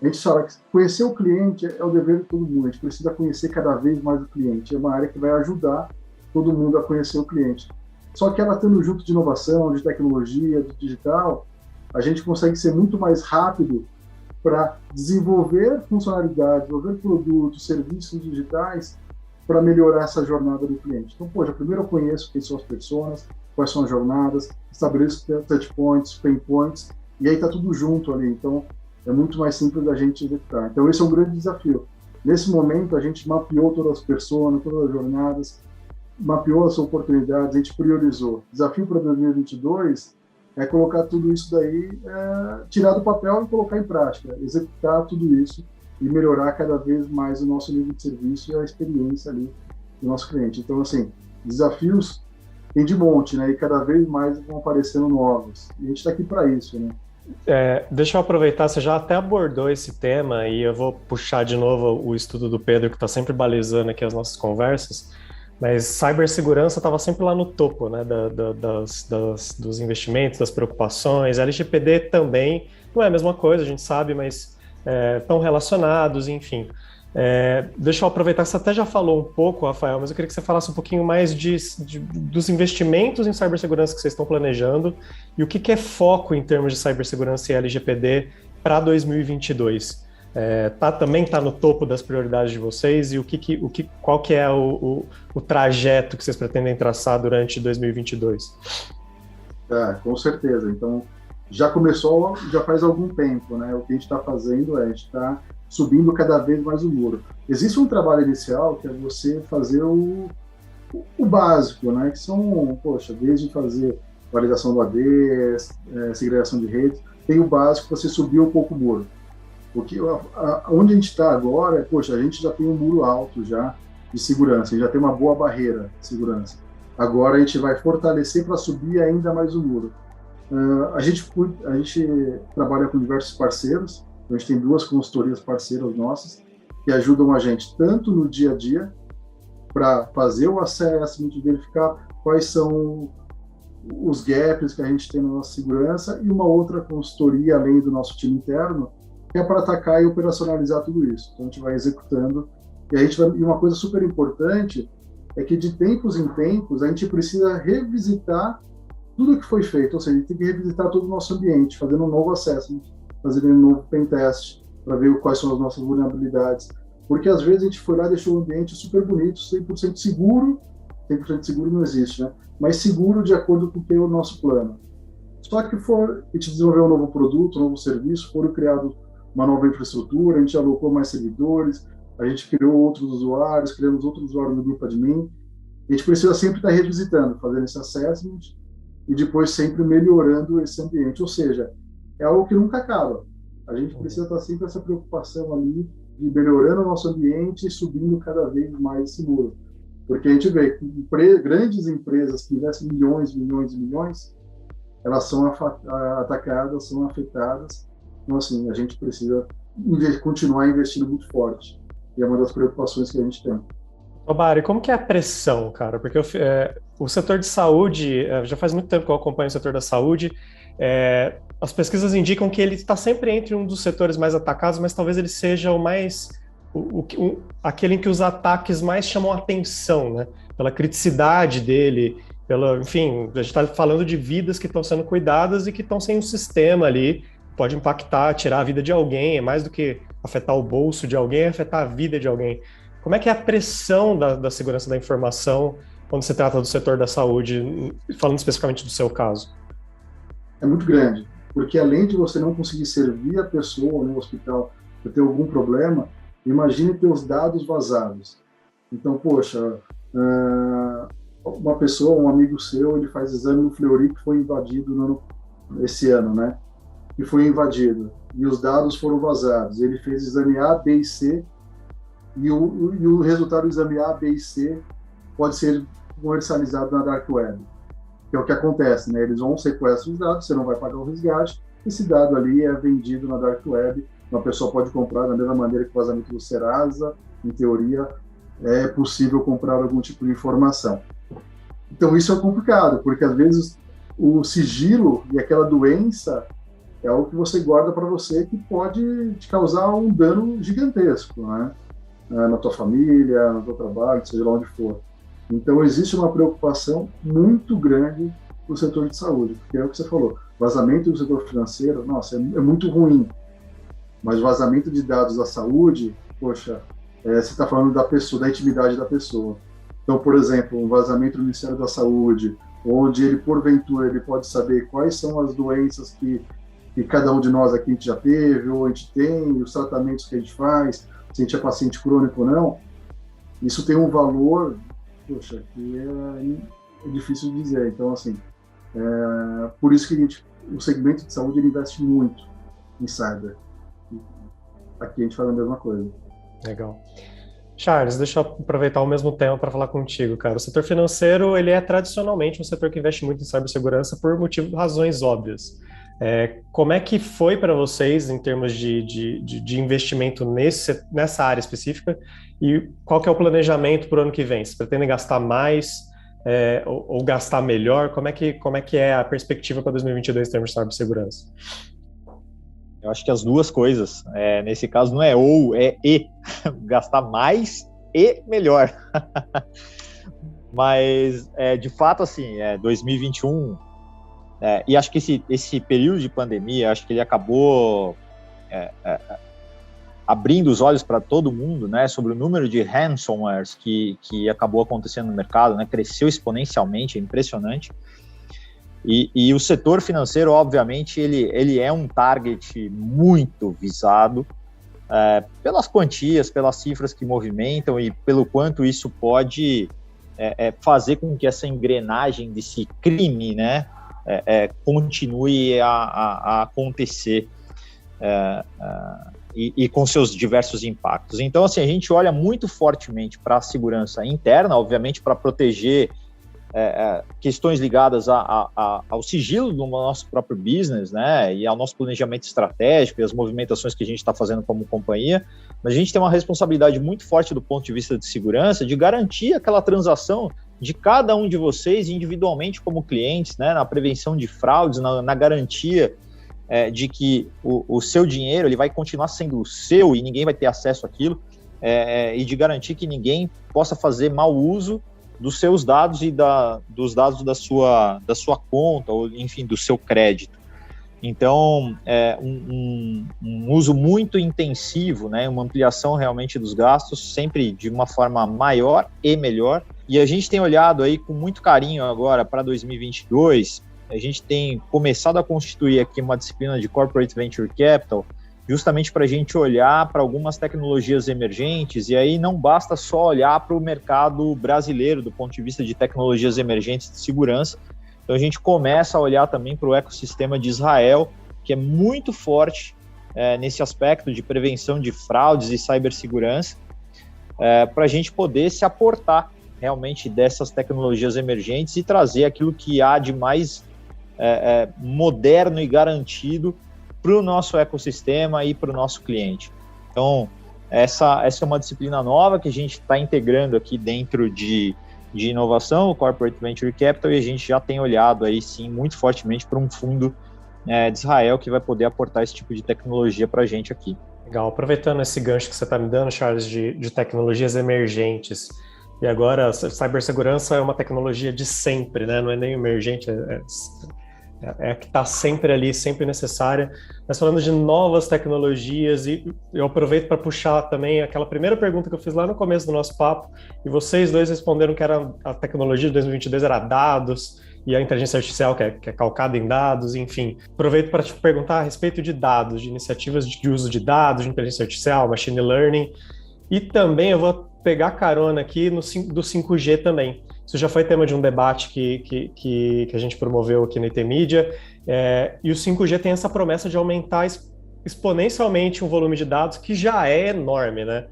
a gente fala que conhecer o cliente é o dever de todo mundo, a gente precisa conhecer cada vez mais o cliente, é uma área que vai ajudar todo mundo a conhecer o cliente. Só que ela estando junto de inovação, de tecnologia, de digital, a gente consegue ser muito mais rápido para desenvolver funcionalidades, desenvolver produtos, serviços digitais para melhorar essa jornada do cliente. Então, poxa, primeiro eu conheço quem são as pessoas, quais são as jornadas, estabeleço touch points, pain points, e aí está tudo junto ali. Então, é muito mais simples da gente executar. Então, esse é um grande desafio. Nesse momento, a gente mapeou todas as pessoas, todas as jornadas, mapeou as oportunidades, a gente priorizou. Desafio para 2022 é colocar tudo isso daí, tirar do papel e colocar em prática, executar tudo isso e melhorar cada vez mais o nosso nível de serviço e a experiência ali do nosso cliente. Então, assim, desafios tem de monte, né? E cada vez mais vão aparecendo novos. E a gente está aqui para isso, né? Deixa eu aproveitar, você já até abordou esse tema e eu vou puxar de novo o estudo do Pedro, que está sempre balizando aqui as nossas conversas, mas cibersegurança estava sempre lá no topo, né, dos investimentos, das preocupações. A LGPD também, não é a mesma coisa, a gente sabe, mas estão relacionados, enfim. Deixa eu aproveitar, você até já falou um pouco, Rafael, mas eu queria que você falasse um pouquinho mais dos investimentos em cibersegurança que vocês estão planejando e o que é foco em termos de cibersegurança e LGPD para 2022. Também está no topo das prioridades de vocês e qual que é o trajeto que vocês pretendem traçar durante 2022? Com certeza. Então, já começou, já faz algum tempo, né? O que a gente está fazendo a gente está subindo cada vez mais o muro. Existe um trabalho inicial que é você fazer o básico, né? Que são, desde fazer validação do AD, segregação de redes, tem o básico para você subir um pouco o muro. Porque onde a gente está agora, a gente já tem um muro alto já de segurança, a gente já tem uma boa barreira de segurança. Agora a gente vai fortalecer para subir ainda mais o muro. A gente trabalha com diversos parceiros, a gente tem 2 consultorias parceiras nossas que ajudam a gente tanto no dia a dia para fazer o assessment, verificar quais são os gaps que a gente tem na nossa segurança, e uma outra consultoria além do nosso time interno que é para atacar e operacionalizar tudo isso. Então a gente vai executando e uma coisa super importante é que de tempos em tempos a gente precisa revisitar tudo que foi feito, ou seja, a gente tem que revisitar todo o nosso ambiente, fazendo um novo assessment, fazendo um novo pen test, para ver quais são as nossas vulnerabilidades. Porque às vezes a gente foi lá e deixou o ambiente super bonito, 100% seguro não existe, né? Mas seguro de acordo com o que é o nosso plano. Só que a gente desenvolveu um novo produto, um novo serviço, foram criados uma nova infraestrutura, a gente alocou mais servidores, a gente criou outros usuários, criamos outros usuários no grupo admin. A gente precisa sempre estar revisitando, fazendo esse assessment e depois sempre melhorando esse ambiente. Ou seja, é algo que nunca acaba. A gente precisa estar sempre com essa preocupação ali de melhorando o nosso ambiente e subindo cada vez mais esse muro. Porque a gente vê que grandes empresas que investem milhões, elas são atacadas, são afetadas. Então, assim, a gente precisa continuar investindo muito forte. E é uma das preocupações que a gente tem. Mário, como que é a pressão, cara? Porque o setor de saúde, já faz muito tempo que eu acompanho o setor da saúde, as pesquisas indicam que ele está sempre entre um dos setores mais atacados, mas talvez ele seja aquele em que os ataques mais chamam a atenção, né? Pela criticidade dele, enfim, a gente está falando de vidas que estão sendo cuidadas e que estão sem um sistema ali, pode impactar, tirar a vida de alguém, é mais do que afetar o bolso de alguém, é afetar a vida de alguém. Como é que é a pressão da segurança da informação quando se trata do setor da saúde, falando especificamente do seu caso? É muito grande, porque além de você não conseguir servir a pessoa no hospital para ter algum problema, imagine ter os dados vazados. Então, uma pessoa, um amigo seu, ele faz exame no Fleury que foi invadido esse ano, né? E foi invadido. E os dados foram vazados. Ele fez exame A, B e C, e o resultado do exame A, B e C pode ser comercializado na Dark Web. Que é o que acontece, né? Eles vão sequestrar os dados, você não vai pagar o resgate, esse dado ali é vendido na Dark Web, uma pessoa pode comprar da mesma maneira que o vazamento do Serasa, em teoria, é possível comprar algum tipo de informação. Então isso é complicado, porque às vezes o sigilo e aquela doença é algo que você guarda para você que pode te causar um dano gigantesco, né? Na tua família, no teu trabalho, seja lá onde for. Então existe uma preocupação muito grande para o setor de saúde, porque é o que você falou, vazamento do setor financeiro, nossa, é muito ruim, mas vazamento de dados da saúde, poxa, você está falando da pessoa, da intimidade da pessoa. Então, por exemplo, um vazamento do Ministério da Saúde, onde ele, porventura, ele pode saber quais são as doenças que cada um de nós aqui a gente já teve, ou a gente tem, os tratamentos que a gente faz, se a gente é paciente crônico ou não, isso tem um valor, poxa, que é difícil de dizer. Então, assim, por isso que o segmento de saúde ele investe muito em cyber. Aqui a gente faz a mesma coisa. Legal. Charles, deixa eu aproveitar o mesmo tema para falar contigo, cara. O setor financeiro, ele é tradicionalmente um setor que investe muito em cibersegurança por razões óbvias. Como é que foi para vocês em termos de investimento nessa área específica e qual que é o planejamento para o ano que vem? Vocês pretendem gastar mais ou gastar melhor? Como é que é a perspectiva para 2022 em termos de cibersegurança? Eu acho que as duas coisas, nesse caso não é ou, é e, gastar mais e melhor. Mas, de fato, assim, 2021, e acho que esse período de pandemia, acho que ele acabou abrindo os olhos para todo mundo, né, sobre o número de ransomwares que acabou acontecendo no mercado, né, cresceu exponencialmente, é impressionante. E o setor financeiro, obviamente, ele é um target muito visado pelas quantias, pelas cifras que movimentam e pelo quanto isso pode fazer com que essa engrenagem desse crime, né, continue a acontecer e com seus diversos impactos. Então, assim, a gente olha muito fortemente para a segurança interna, obviamente, para proteger questões ligadas ao sigilo do nosso próprio business, né, e ao nosso planejamento estratégico e as movimentações que a gente está fazendo como companhia, mas a gente tem uma responsabilidade muito forte do ponto de vista de segurança, de garantir aquela transação de cada um de vocês individualmente como clientes, né, na prevenção de fraudes, na garantia de que o seu dinheiro ele vai continuar sendo o seu e ninguém vai ter acesso àquilo, e de garantir que ninguém possa fazer mau uso dos seus dados e dos dados da sua conta, ou enfim, do seu crédito. Então, um uso muito intensivo, né, uma ampliação realmente dos gastos, sempre de uma forma maior e melhor. E a gente tem olhado aí com muito carinho agora para 2022, a gente tem começado a constituir aqui uma disciplina de Corporate Venture Capital, justamente para a gente olhar para algumas tecnologias emergentes, e aí não basta só olhar para o mercado brasileiro do ponto de vista de tecnologias emergentes de segurança. Então a gente começa a olhar também para o ecossistema de Israel, que é muito forte nesse aspecto de prevenção de fraudes e cibersegurança, para a gente poder se aportar realmente dessas tecnologias emergentes e trazer aquilo que há de mais moderno e garantido para o nosso ecossistema e para o nosso cliente. Então, essa é uma disciplina nova que a gente está integrando aqui dentro de inovação, o Corporate Venture Capital, e a gente já tem olhado aí, sim, muito fortemente para um fundo de Israel que vai poder aportar esse tipo de tecnologia para a gente aqui. Legal. Aproveitando esse gancho que você está me dando, Charles, de tecnologias emergentes, e agora a cibersegurança é uma tecnologia de sempre, né? Não é nem emergente, é a que está sempre ali, sempre necessária. Nós falando de novas tecnologias, e eu aproveito para puxar também aquela primeira pergunta que eu fiz lá no começo do nosso papo, e vocês dois responderam que a tecnologia de 2022 era dados, e a inteligência artificial que é calcada em dados, enfim. Aproveito para te perguntar a respeito de dados, de iniciativas de uso de dados, de inteligência artificial, machine learning, e também eu vou pegar carona aqui do 5G também. Isso já foi tema de um debate que a gente promoveu aqui na IT Media, e o 5G tem essa promessa de aumentar exponencialmente o volume de dados, que já é enorme, né?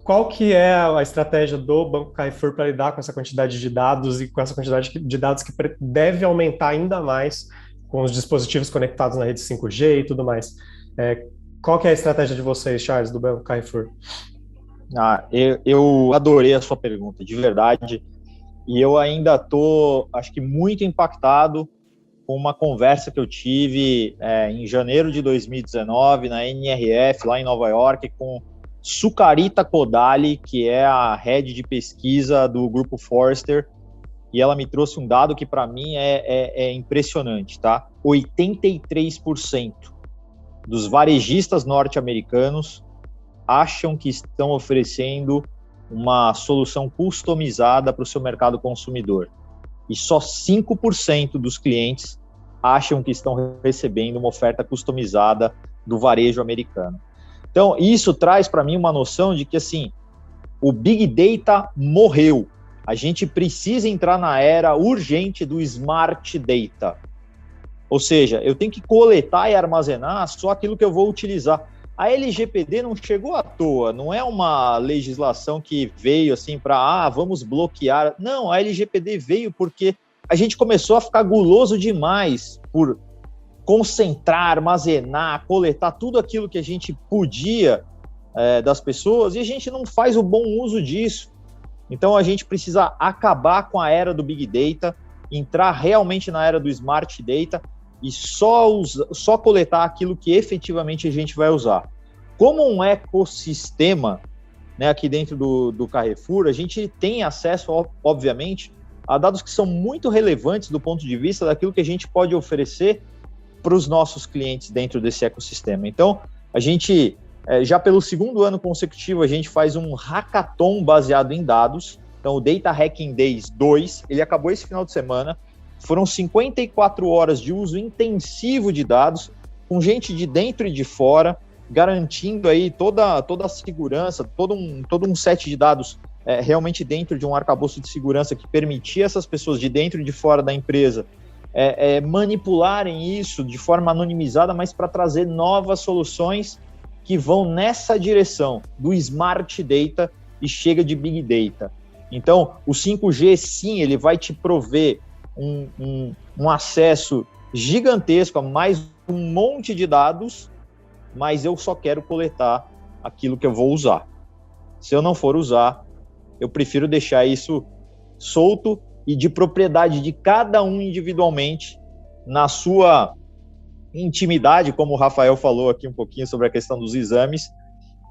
Qual que é a estratégia do Banco Carrefour para lidar com essa quantidade de dados e com essa quantidade de dados que deve aumentar ainda mais com os dispositivos conectados na rede 5G e tudo mais? Qual que é a estratégia de vocês, Charles, do Banco Carrefour? Eu adorei a sua pergunta, de verdade. E eu ainda estou, acho que, muito impactado com uma conversa que eu tive em janeiro de 2019, na NRF, lá em Nova York, com Sucharita Kodali, que é a head de pesquisa do Grupo Forrester, e ela me trouxe um dado que para mim é impressionante, tá? 83% dos varejistas norte-americanos acham que estão oferecendo uma solução customizada para o seu mercado consumidor. E só 5% dos clientes acham que estão recebendo uma oferta customizada do varejo americano. Então, isso traz para mim uma noção de que, assim, o Big Data morreu. A gente precisa entrar na era urgente do Smart Data. Ou seja, eu tenho que coletar e armazenar só aquilo que eu vou utilizar. A LGPD não chegou à toa, não é uma legislação que veio assim para, vamos bloquear. Não, a LGPD veio porque a gente começou a ficar guloso demais por concentrar, armazenar, coletar tudo aquilo que a gente podia das pessoas, e a gente não faz o bom uso disso. Então a gente precisa acabar com a era do Big Data, entrar realmente na era do Smart Data e só coletar aquilo que efetivamente a gente vai usar. Como um ecossistema, né, aqui dentro do Carrefour, a gente tem acesso, obviamente, a dados que são muito relevantes do ponto de vista daquilo que a gente pode oferecer para os nossos clientes dentro desse ecossistema. Então, a gente, já pelo segundo ano consecutivo, a gente faz um hackathon baseado em dados. Então, o Data Hacking Days 2, ele acabou esse final de semana. Foram 54 horas de uso intensivo de dados, com gente de dentro e de fora, garantindo aí toda a segurança, todo um set de dados realmente dentro de um arcabouço de segurança que permitia essas pessoas de dentro e de fora da empresa manipularem isso de forma anonimizada, mas para trazer novas soluções que vão nessa direção do Smart Data e chega de Big Data. Então, o 5G, sim, ele vai te prover um acesso gigantesco a mais um monte de dados, mas eu só quero coletar aquilo que eu vou usar. Se eu não for usar, eu prefiro deixar isso solto e de propriedade de cada um individualmente, na sua intimidade, como o Rafael falou aqui um pouquinho sobre a questão dos exames.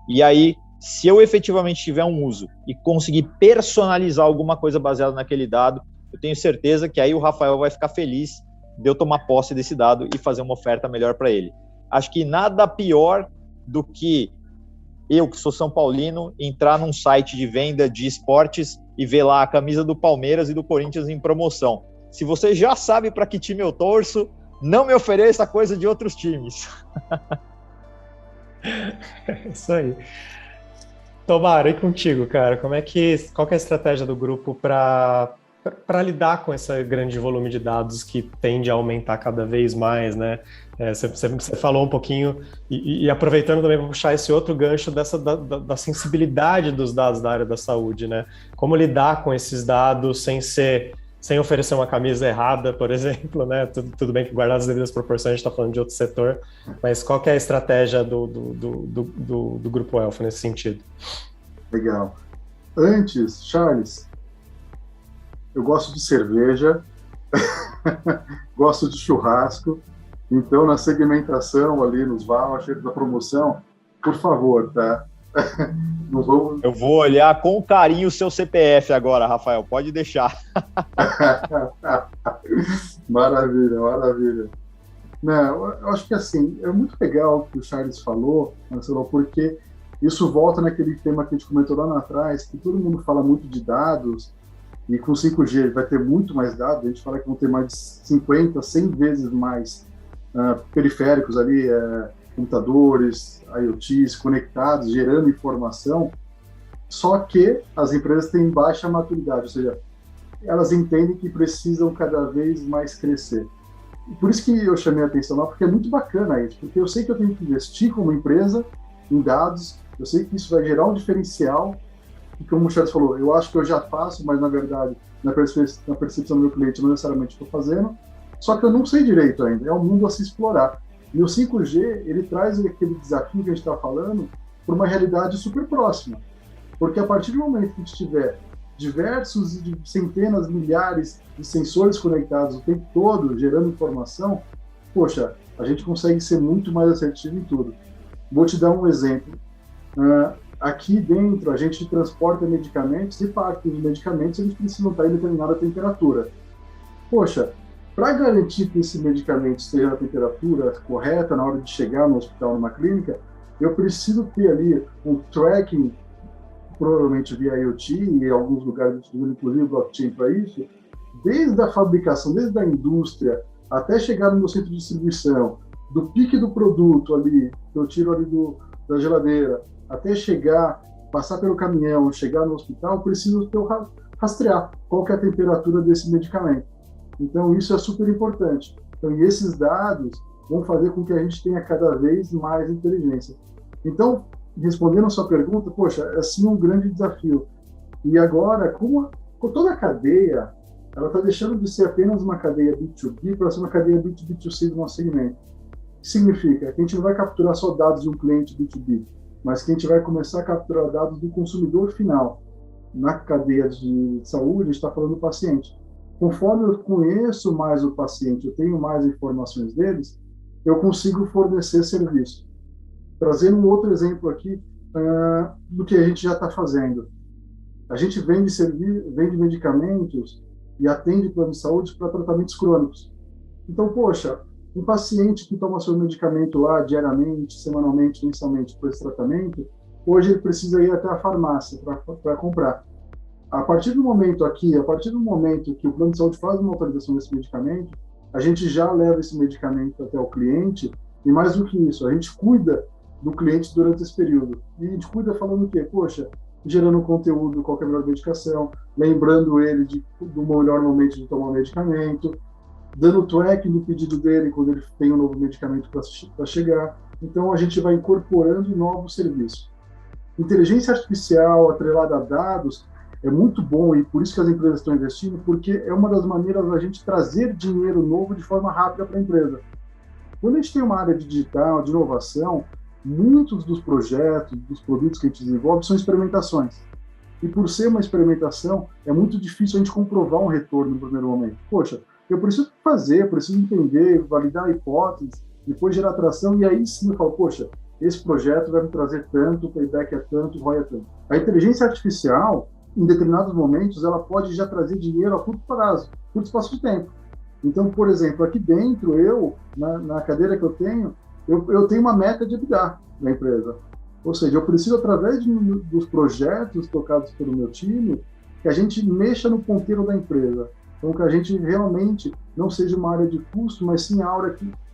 E aí, se eu efetivamente tiver um uso e conseguir personalizar alguma coisa baseada naquele dado, eu tenho certeza que aí o Rafael vai ficar feliz de eu tomar posse desse dado e fazer uma oferta melhor para ele. Acho que nada pior do que eu, que sou São Paulino, entrar num site de venda de esportes e ver lá a camisa do Palmeiras e do Corinthians em promoção. Se você já sabe para que time eu torço, não me ofereça coisa de outros times. Isso aí. Tomara, e contigo, cara? Qual que é a estratégia do grupo para lidar com esse grande volume de dados que tende a aumentar cada vez mais, né? Você falou um pouquinho, e aproveitando também para puxar esse outro gancho da sensibilidade dos dados da área da saúde, né? Como lidar com esses dados sem oferecer uma camisa errada, por exemplo, né? Tudo bem que guardar as devidas proporções, a gente está falando de outro setor, mas qual que é a estratégia do Grupo Elfa nesse sentido? Legal. Antes, Charles, eu gosto de cerveja, gosto de churrasco, então na segmentação ali nos vouchers da promoção, por favor, tá? Não vamos... Eu vou olhar com carinho o seu CPF agora, Rafael, pode deixar. Maravilha, maravilha. Não, eu acho que assim, é muito legal o que o Charles falou, Marcelo, porque isso volta naquele tema que a gente comentou lá atrás, que todo mundo fala muito de dados, e com 5G vai ter muito mais dados, a gente fala que vão ter mais de 50, 100 vezes mais periféricos ali, computadores, IoTs conectados, gerando informação, só que as empresas têm baixa maturidade, ou seja, elas entendem que precisam cada vez mais crescer. E por isso que eu chamei a atenção lá, porque é muito bacana isso, porque eu sei que eu tenho que investir como empresa em dados, eu sei que isso vai gerar um diferencial, e como o Charles falou, eu acho que eu já faço, mas na verdade, na percepção do meu cliente, não necessariamente estou fazendo, só que eu não sei direito ainda, é um mundo a se explorar. E o 5G, ele traz aquele desafio que a gente está falando para uma realidade super próxima, porque a partir do momento que a gente tiver diversos, centenas, milhares de sensores conectados o tempo todo, gerando informação, poxa, a gente consegue ser muito mais assertivo em tudo. Vou te dar um exemplo. aqui dentro a gente transporta medicamentos e parte dos medicamentos eles precisam estar em determinada temperatura. Poxa, para garantir que esse medicamento esteja na temperatura correta na hora de chegar no hospital, numa clínica, eu preciso ter ali um tracking, provavelmente via IoT, e em alguns lugares utilizando inclusive blockchain para isso, desde a fabricação, desde a indústria, até chegar no meu centro de distribuição, do pique do produto ali, que eu tiro ali da geladeira, até chegar, passar pelo caminhão, chegar no hospital, eu preciso rastrear qual que é a temperatura desse medicamento. Então, isso é super importante. Então, e esses dados vão fazer com que a gente tenha cada vez mais inteligência. Então, respondendo a sua pergunta, poxa, é sim um grande desafio. E agora, com toda a cadeia, ela está deixando de ser apenas uma cadeia B2B para ser uma cadeia B2B2C do nosso segmento. O que significa? Que a gente não vai capturar só dados de um cliente B2B, mas que a gente vai começar a capturar dados do consumidor final. Na cadeia de saúde, a gente está falando do paciente. Conforme eu conheço mais o paciente, eu tenho mais informações deles, eu consigo fornecer serviço. Trazendo um outro exemplo aqui do que a gente já está fazendo. A gente vende medicamentos e atende plano de saúde para tratamentos crônicos. Então, poxa, um paciente que toma seu medicamento lá diariamente, semanalmente, mensalmente para esse tratamento, hoje ele precisa ir até a farmácia para comprar. A partir do momento que o plano de saúde faz uma autorização desse medicamento, a gente já leva esse medicamento até o cliente, e mais do que isso, a gente cuida do cliente durante esse período. E a gente cuida falando o quê? Poxa, gerando conteúdo, qual que é a melhor medicação, lembrando ele do melhor momento de tomar o medicamento, dando track no pedido dele quando ele tem um novo medicamento para chegar. Então, a gente vai incorporando novos serviços. Inteligência artificial atrelada a dados é muito bom, e por isso que as empresas estão investindo, porque é uma das maneiras da gente trazer dinheiro novo de forma rápida para a empresa. Quando a gente tem uma área de digital, de inovação, muitos dos projetos, dos produtos que a gente desenvolve são experimentações. E por ser uma experimentação, é muito difícil a gente comprovar um retorno no primeiro momento. Poxa, eu preciso fazer, preciso entender, validar a hipótese, depois gerar atração, e aí sim eu falo, poxa, esse projeto vai me trazer tanto, o payback é tanto, o ROI é tanto. A inteligência artificial, em determinados momentos, ela pode já trazer dinheiro a curto prazo, curto espaço de tempo. Então, por exemplo, aqui dentro, na cadeira que eu tenho uma meta de EBITDA na empresa. Ou seja, eu preciso, através dos projetos tocados pelo meu time, que a gente mexa no ponteiro da empresa. Então, que a gente realmente não seja uma área de custo, mas sim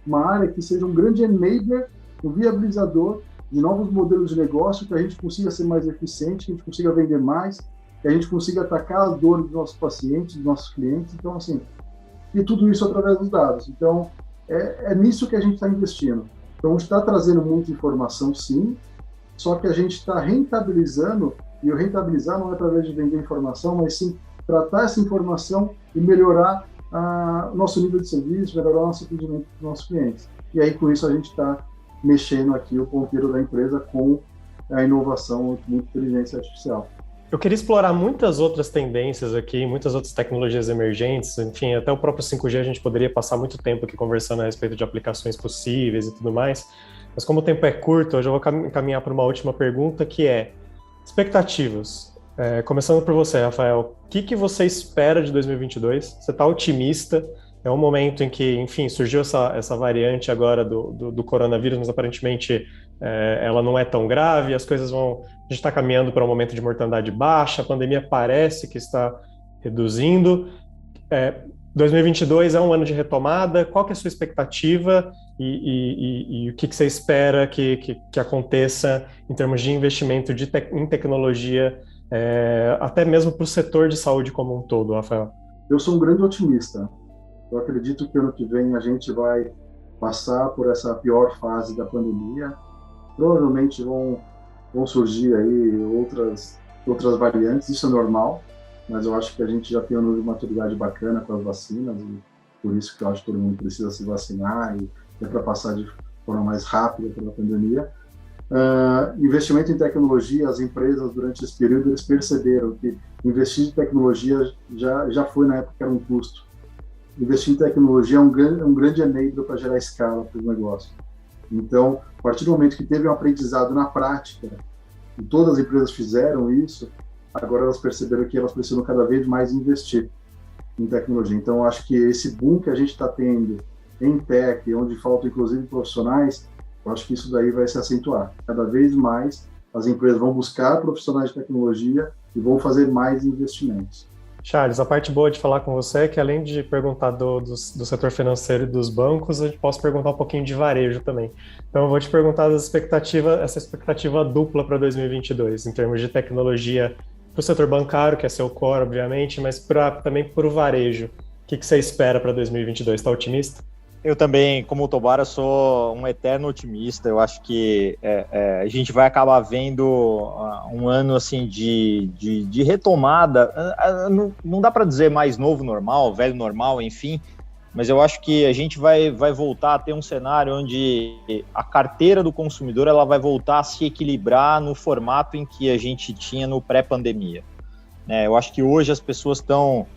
uma área que seja um grande enabler, um viabilizador de novos modelos de negócio, que a gente consiga ser mais eficiente, que a gente consiga vender mais, que a gente consiga atacar as dores dos nossos pacientes, dos nossos clientes. Então, assim, e tudo isso através dos dados. Então, é nisso que a gente está investindo. Então, a gente está trazendo muita informação, sim, só que a gente está rentabilizando, e o rentabilizar não é através de vender informação, mas sim tratar essa informação e melhorar o nosso nível de serviço, melhorar o nosso atendimento dos nossos clientes. E aí, com isso, a gente está mexendo aqui o ponteiro da empresa com a inovação com inteligência artificial. Eu queria explorar muitas outras tendências aqui, muitas outras tecnologias emergentes, enfim, até o próprio 5G a gente poderia passar muito tempo aqui conversando a respeito de aplicações possíveis e tudo mais, mas como o tempo é curto, hoje eu vou encaminhar para uma última pergunta, que é expectativas. Começando por você, Rafael, o que você espera de 2022? Você está otimista? É um momento em que, enfim, surgiu essa variante agora do coronavírus, mas aparentemente ela não é tão grave, as coisas vão... A gente está caminhando para um momento de mortandade baixa, a pandemia parece que está reduzindo. 2022 é um ano de retomada, qual que é a sua expectativa e o que você espera que aconteça em termos de investimento em tecnologia, até mesmo para o setor de saúde como um todo, Rafael? Eu sou um grande otimista. Eu acredito que ano que vem a gente vai passar por essa pior fase da pandemia. Provavelmente vão surgir aí outras variantes, isso é normal, mas eu acho que a gente já tem um nível de maturidade bacana com as vacinas, e por isso que eu acho que todo mundo precisa se vacinar e é para passar de forma mais rápida pela pandemia. Investimento em tecnologia, as empresas durante esse período eles perceberam que investir em tecnologia já foi na época que era um custo. Investir em tecnologia é um grande enabler para gerar escala para o negócio. Então, a partir do momento que teve um aprendizado na prática e todas as empresas fizeram isso, agora elas perceberam que elas precisam cada vez mais investir em tecnologia. Então, eu acho que esse boom que a gente está tendo em tech, onde faltam inclusive profissionais, eu acho que isso daí vai se acentuar. Cada vez mais as empresas vão buscar profissionais de tecnologia e vão fazer mais investimentos. Charles, a parte boa de falar com você é que, além de perguntar do setor financeiro e dos bancos, a gente pode perguntar um pouquinho de varejo também. Então, eu vou te perguntar essa expectativa dupla para 2022, em termos de tecnologia para o setor bancário, que é seu core, obviamente, mas também para o varejo. O que você espera para 2022? Está otimista? Eu também, como o Tobara, sou um eterno otimista. Eu acho que a gente vai acabar vendo um ano assim de retomada. Não dá para dizer mais novo normal, velho normal, enfim, mas eu acho que a gente vai voltar a ter um cenário onde a carteira do consumidor ela vai voltar a se equilibrar no formato em que a gente tinha no pré-pandemia. Eu acho que hoje as pessoas estão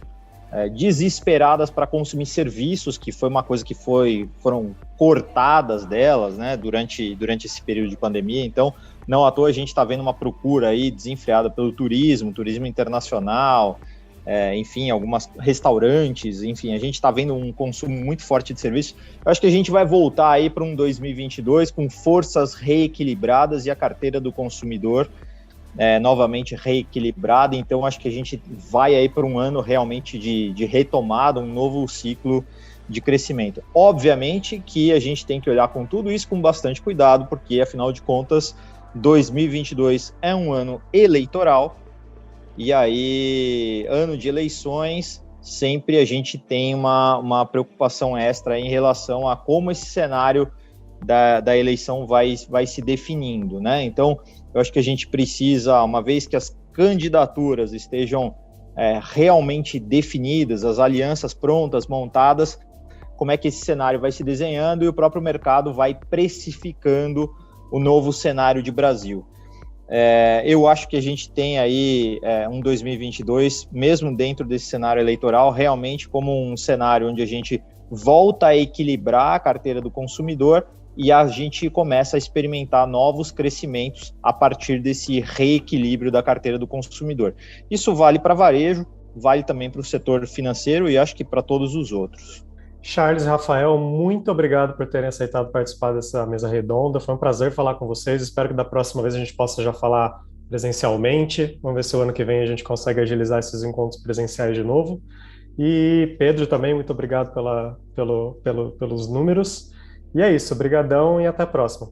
desesperadas para consumir serviços, que foi uma coisa que foram cortadas delas, né, durante esse período de pandemia. Então, não à toa a gente está vendo uma procura aí desenfreada pelo turismo internacional, enfim, alguns restaurantes, enfim, a gente está vendo um consumo muito forte de serviços. Eu acho que a gente vai voltar aí para um 2022 com forças reequilibradas e a carteira do consumidor novamente reequilibrada. Então acho que a gente vai aí para um ano realmente de retomada, um novo ciclo de crescimento. Obviamente que a gente tem que olhar com tudo isso com bastante cuidado, porque afinal de contas 2022 é um ano eleitoral, e aí ano de eleições sempre a gente tem uma preocupação extra em relação a como esse cenário da eleição vai se definindo, né? Então eu acho que a gente precisa, uma vez que as candidaturas estejam realmente definidas, as alianças prontas, montadas, como é que esse cenário vai se desenhando e o próprio mercado vai precificando o novo cenário de Brasil. Eu acho que a gente tem aí um 2022, mesmo dentro desse cenário eleitoral, realmente como um cenário onde a gente volta a equilibrar a carteira do consumidor e a gente começa a experimentar novos crescimentos a partir desse reequilíbrio da carteira do consumidor. Isso vale para varejo, vale também para o setor financeiro e acho que para todos os outros. Charles e Rafael, muito obrigado por terem aceitado participar dessa mesa redonda. Foi um prazer falar com vocês. Espero que da próxima vez a gente possa já falar presencialmente. Vamos ver se o ano que vem a gente consegue agilizar esses encontros presenciais de novo. E Pedro também, muito obrigado pelos números. E é isso, brigadão e até a próxima.